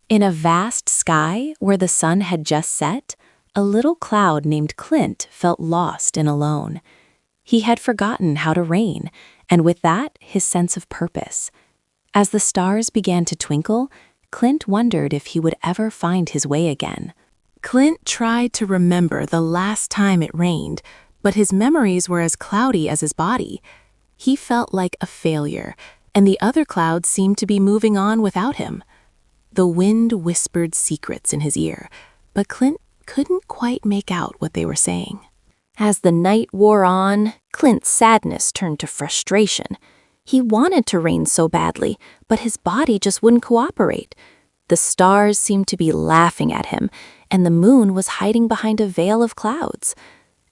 In a vast sky where the sun had just set, a little cloud named Clint felt lost and alone. He had forgotten how to reign, and with that, his sense of purpose. As the stars began to twinkle, Clint wondered if he would ever find his way again. Clint tried to remember the last time it rained, but his memories were as cloudy as his body. He felt like a failure, and the other clouds seemed to be moving on without him. The wind whispered secrets in his ear, but Clint couldn't quite make out what they were saying. As the night wore on, Clint's sadness turned to frustration. He wanted to reign so badly, but his body just wouldn't cooperate. The stars seemed to be laughing at him, and the moon was hiding behind a veil of clouds.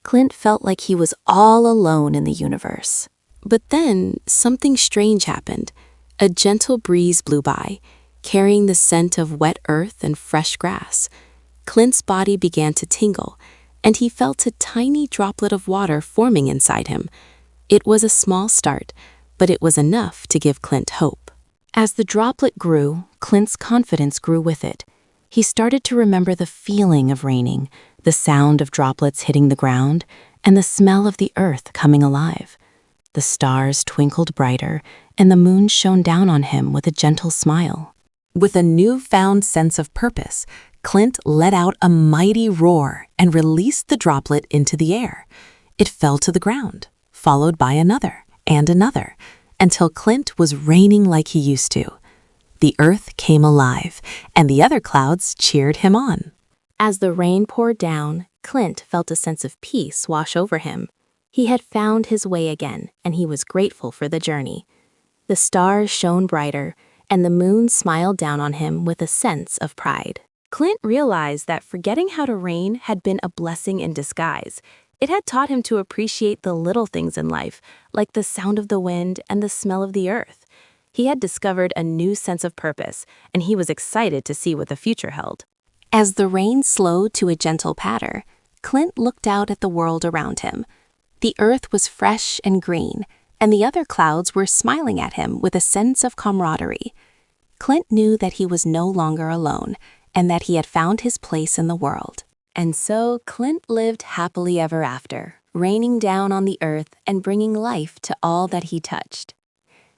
Clint felt like he was all alone in the universe. But then something strange happened. A gentle breeze blew by, carrying the scent of wet earth and fresh grass. Clint's body began to tingle, and he felt a tiny droplet of water forming inside him. It was a small start, but it was enough to give Clint hope. As the droplet grew, Clint's confidence grew with it. He started to remember the feeling of raining, the sound of droplets hitting the ground, and the smell of the earth coming alive. The stars twinkled brighter, and the moon shone down on him with a gentle smile. With a newfound sense of purpose, Clint let out a mighty roar and released the droplet into the air. It fell to the ground, followed by another and another, until Clint was raining like he used to. The earth came alive, and the other clouds cheered him on. As the rain poured down, Clint felt a sense of peace wash over him. He had found his way again, and he was grateful for the journey. The stars shone brighter, and the moon smiled down on him with a sense of pride. Clint realized that forgetting how to reign had been a blessing in disguise. It had taught him to appreciate the little things in life, like the sound of the wind and the smell of the earth. He had discovered a new sense of purpose, and he was excited to see what the future held. As the rain slowed to a gentle patter, Clint looked out at the world around him. The earth was fresh and green, and the other clouds were smiling at him with a sense of camaraderie. Clint knew that he was no longer alone, and that he had found his place in the world. And so Clint lived happily ever after, raining down on the earth and bringing life to all that he touched.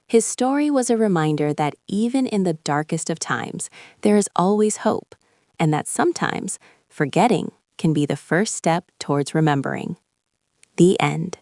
His story was a reminder that even in the darkest of times, there is always hope, and that sometimes forgetting can be the first step towards remembering. The end.